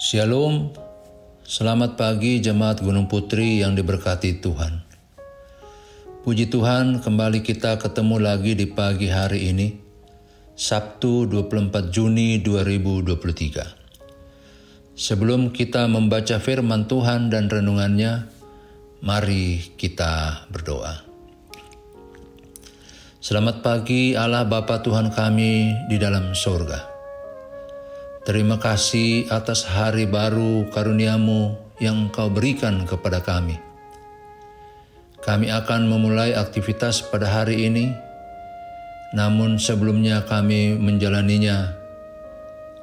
Shalom, selamat pagi jemaat Gunung Putri yang diberkati Tuhan. Puji Tuhan, kembali kita ketemu lagi di pagi hari ini, Sabtu 24 Juni 2023. Sebelum kita membaca firman Tuhan dan renungannya, mari kita berdoa. Selamat pagi Allah Bapa Tuhan kami di dalam surga. Terima kasih atas hari baru karunia-Mu yang Engkau berikan kepada kami. Kami akan memulai aktivitas pada hari ini, namun sebelumnya kami menjalaninya,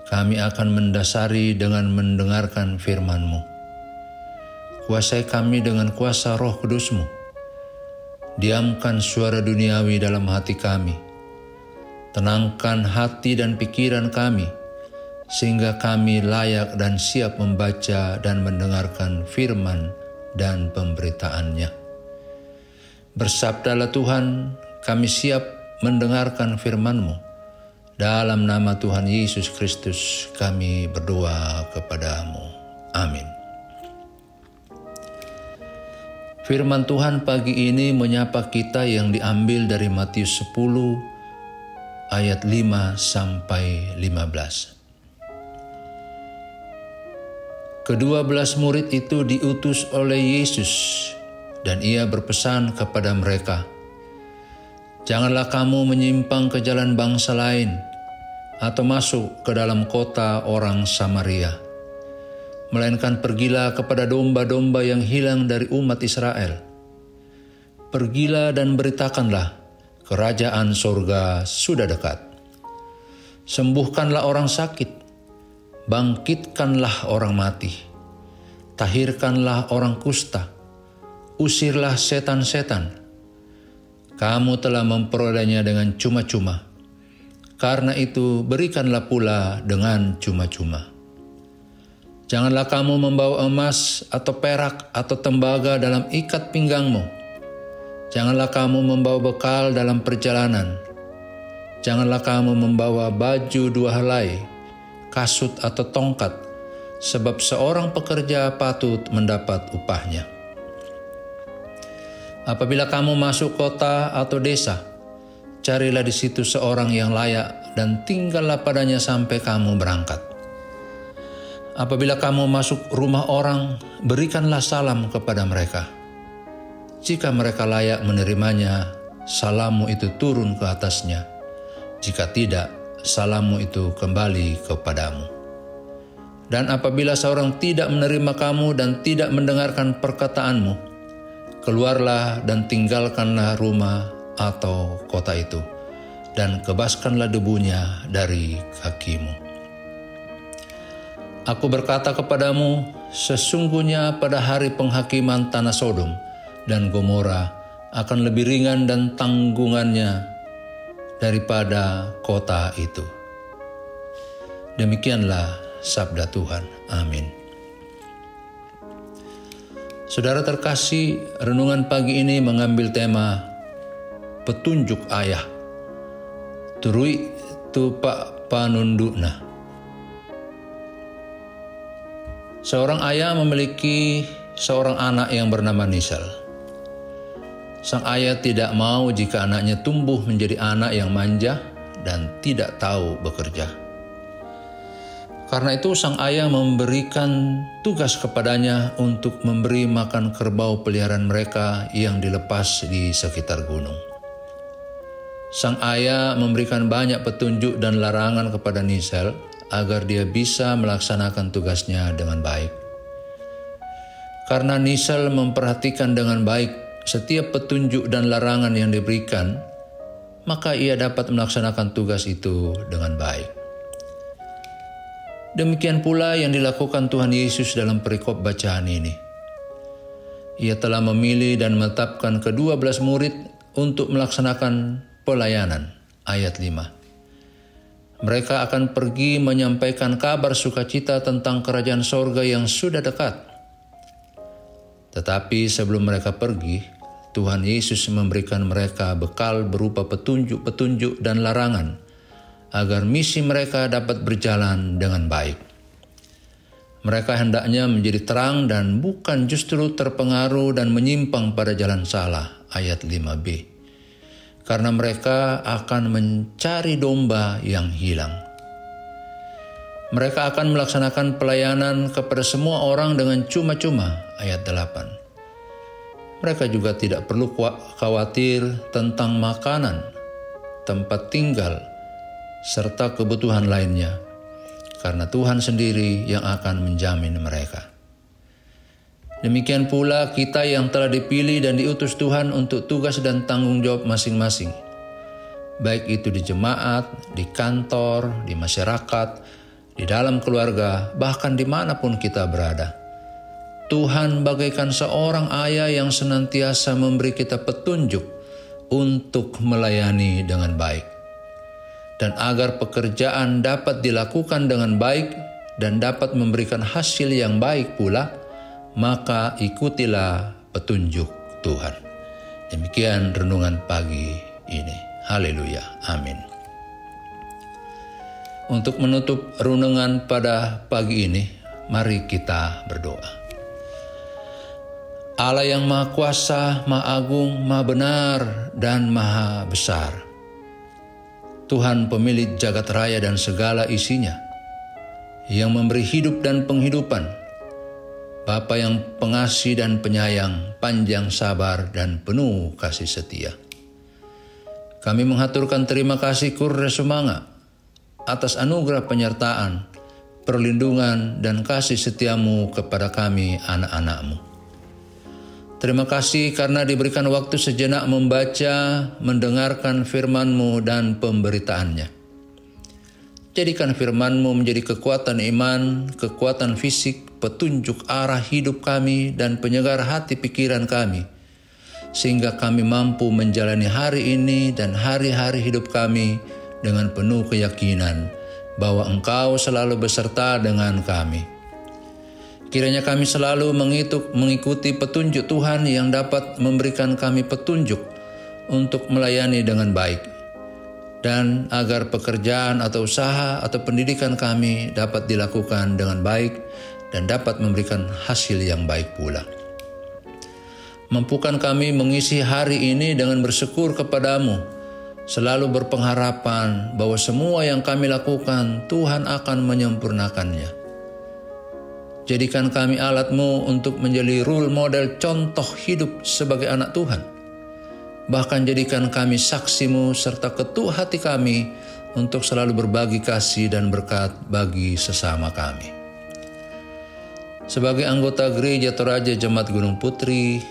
kami akan mendasari dengan mendengarkan firman-Mu. Kuasai kami dengan kuasa Roh Kudus-Mu. Diamkan suara duniawi dalam hati kami. Tenangkan hati dan pikiran kami, sehingga kami layak dan siap membaca dan mendengarkan firman dan pemberitaannya. Bersabdalah Tuhan, kami siap mendengarkan firman-Mu. Dalam nama Tuhan Yesus Kristus kami berdoa kepadamu. Amin. Firman Tuhan pagi ini menyapa kita yang diambil dari Matius 10 ayat 5 sampai 15. Kedua-belas murid itu diutus oleh Yesus dan ia berpesan kepada mereka, "Janganlah kamu menyimpang ke jalan bangsa lain atau masuk ke dalam kota orang Samaria, melainkan pergilah kepada domba-domba yang hilang dari umat Israel. Pergilah dan beritakanlah, kerajaan sorga sudah dekat. Sembuhkanlah orang sakit, bangkitkanlah orang mati, tahirkanlah orang kusta, usirlah setan-setan. Kamu telah memperolehnya dengan cuma-cuma, karena itu berikanlah pula dengan cuma-cuma. Janganlah kamu membawa emas atau perak atau tembaga dalam ikat pinggangmu. Janganlah kamu membawa bekal dalam perjalanan. Janganlah kamu membawa baju dua helai, kasut atau tongkat, sebab seorang pekerja patut mendapat upahnya. Apabila kamu masuk kota atau desa, carilah di situ seorang yang layak dan tinggallah padanya sampai kamu berangkat. Apabila kamu masuk rumah orang, berikanlah salam kepada mereka. Jika mereka layak menerimanya, salammu itu turun ke atasnya. Jika tidak, salammu itu kembali kepadamu. Dan apabila seorang tidak menerima kamu dan tidak mendengarkan perkataanmu, keluarlah dan tinggalkanlah rumah atau kota itu, dan kebaskanlah debunya dari kakimu. Aku berkata kepadamu, sesungguhnya pada hari penghakiman tanah Sodom dan Gomora akan lebih ringan dan tanggungannya daripada kota itu. Demikianlah sabda Tuhan. Amin. Saudara terkasih, renungan pagi ini mengambil tema petunjuk ayah. Turui tupak panundukna. Seorang ayah memiliki seorang anak yang bernama Nisal. Sang ayah tidak mau jika anaknya tumbuh menjadi anak yang manja dan tidak tahu bekerja. Karena itu sang ayah memberikan tugas kepadanya untuk memberi makan kerbau peliharaan mereka yang dilepas di sekitar gunung. Sang ayah memberikan banyak petunjuk dan larangan kepada Nisal agar dia bisa melaksanakan tugasnya dengan baik. Karena Nisal memperhatikan dengan baik setiap petunjuk dan larangan yang diberikan, maka ia dapat melaksanakan tugas itu dengan baik. Demikian pula yang dilakukan Tuhan Yesus dalam perikop bacaan ini. Ia telah memilih dan menetapkan ke-12 murid untuk melaksanakan pelayanan. Ayat 5. Mereka akan pergi menyampaikan kabar sukacita tentang kerajaan sorga yang sudah dekat. Tetapi sebelum mereka pergi, Tuhan Yesus memberikan mereka bekal berupa petunjuk-petunjuk dan larangan, agar misi mereka dapat berjalan dengan baik. Mereka hendaknya menjadi terang dan bukan justru terpengaruh dan menyimpang pada jalan salah. Ayat 5b. Karena mereka akan mencari domba yang hilang. Mereka akan melaksanakan pelayanan kepada semua orang dengan cuma-cuma. Ayat 8. Mereka juga tidak perlu khawatir tentang makanan, tempat tinggal, serta kebutuhan lainnya, karena Tuhan sendiri yang akan menjamin mereka. Demikian pula kita yang telah dipilih dan diutus Tuhan untuk tugas dan tanggung jawab masing-masing, baik itu di jemaat, di kantor, di masyarakat, di dalam keluarga, bahkan dimanapun kita berada. Tuhan bagaikan seorang ayah yang senantiasa memberi kita petunjuk untuk melayani dengan baik. Dan agar pekerjaan dapat dilakukan dengan baik dan dapat memberikan hasil yang baik pula, maka ikutilah petunjuk Tuhan. Demikian renungan pagi ini. Haleluya. Amin. Untuk menutup renungan pada pagi ini, mari kita berdoa. Allah yang Maha Kuasa, Maha Agung, Maha Benar, dan Maha Besar, Tuhan pemilik jagat raya dan segala isinya, yang memberi hidup dan penghidupan, Bapa yang pengasih dan penyayang, panjang sabar dan penuh kasih setia. Kami menghaturkan terima kasih Kurre Sumanga atas anugerah penyertaan, perlindungan, dan kasih setiamu kepada kami anak-anak-Mu. Terima kasih karena diberikan waktu sejenak membaca, mendengarkan firman-Mu dan pemberitaannya. Jadikan firman-Mu menjadi kekuatan iman, kekuatan fisik, petunjuk arah hidup kami, dan penyegar hati pikiran kami, sehingga kami mampu menjalani hari ini dan hari-hari hidup kami dengan penuh keyakinan bahwa Engkau selalu beserta dengan kami. Kiranya kami selalu mengikuti petunjuk Tuhan yang dapat memberikan kami petunjuk untuk melayani dengan baik, dan agar pekerjaan atau usaha atau pendidikan kami dapat dilakukan dengan baik dan dapat memberikan hasil yang baik pula. Mampukan kami mengisi hari ini dengan bersyukur kepadamu, selalu berpengharapan bahwa semua yang kami lakukan Tuhan akan menyempurnakannya. Jadikan kami alat-Mu untuk menjadi role model contoh hidup sebagai anak Tuhan. Bahkan jadikan kami saksi-Mu serta ketua hati kami untuk selalu berbagi kasih dan berkat bagi sesama kami. Sebagai anggota Gereja Toraja Jemaat Gunung Putri,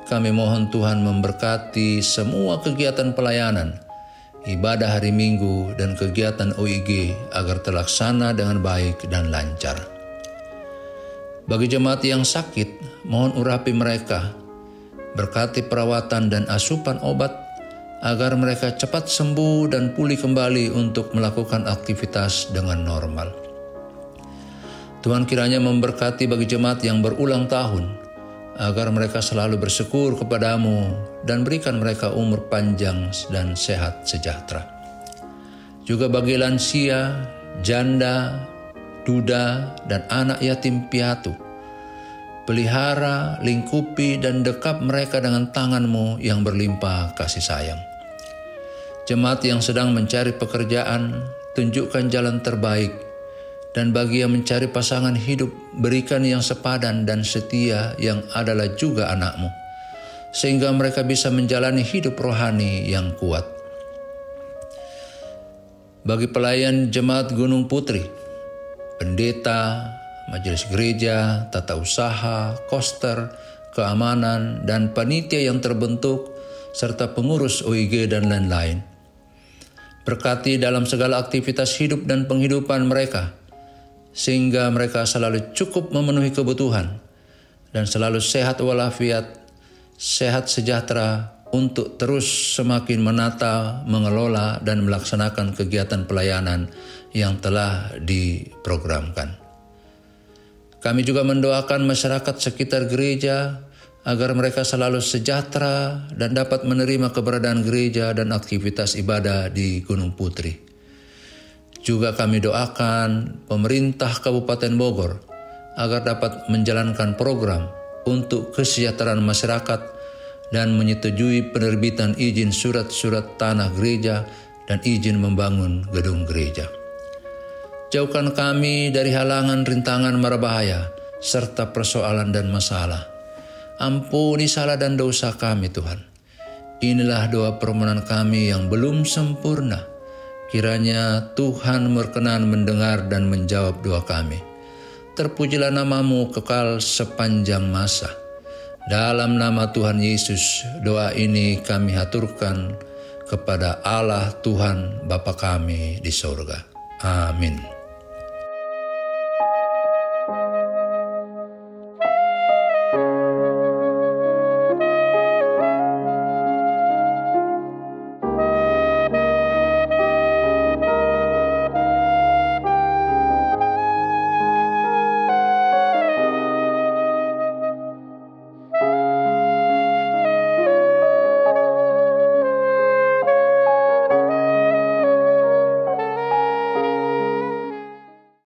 kami mohon Tuhan memberkati semua kegiatan pelayanan, ibadah hari Minggu, dan kegiatan OIG agar terlaksana dengan baik dan lancar. Bagi jemaat yang sakit, mohon urapi mereka, berkati perawatan dan asupan obat, agar mereka cepat sembuh dan pulih kembali untuk melakukan aktivitas dengan normal. Tuhan kiranya memberkati bagi jemaat yang berulang tahun, agar mereka selalu bersyukur kepadamu dan berikan mereka umur panjang dan sehat sejahtera. Juga bagi lansia, janda, duda, dan anak yatim piatu, pelihara, lingkupi, dan dekap mereka dengan tangan-Mu yang berlimpah kasih sayang. Jemaat yang sedang mencari pekerjaan, tunjukkan jalan terbaik, dan bagi yang mencari pasangan hidup, berikan yang sepadan dan setia yang adalah juga anak-Mu, sehingga mereka bisa menjalani hidup rohani yang kuat. Bagi pelayan Jemaat Gunung Putri, pendeta, majelis gereja, tata usaha, koster, keamanan, dan panitia yang terbentuk, serta pengurus OIG dan lain-lain. Berkati dalam segala aktivitas hidup dan penghidupan mereka, sehingga mereka selalu cukup memenuhi kebutuhan dan selalu sehat walafiat, sehat sejahtera untuk terus semakin menata, mengelola, dan melaksanakan kegiatan pelayanan yang telah diprogramkan. Kami juga mendoakan masyarakat sekitar gereja agar mereka selalu sejahtera dan dapat menerima keberadaan gereja dan aktivitas ibadah di Gunung Putri. Juga kami doakan pemerintah Kabupaten Bogor agar dapat menjalankan program untuk kesejahteraan masyarakat dan menyetujui penerbitan izin surat-surat tanah gereja dan izin membangun gedung gereja. Jauhkan kami dari halangan, rintangan, mara bahaya, serta persoalan dan masalah. Ampuni salah dan dosa kami, Tuhan. Inilah doa permohonan kami yang belum sempurna. Kiranya Tuhan berkenan mendengar dan menjawab doa kami. Terpujilah nama-Mu kekal sepanjang masa. Dalam nama Tuhan Yesus, doa ini kami haturkan kepada Allah Tuhan Bapa kami di sorga. Amin.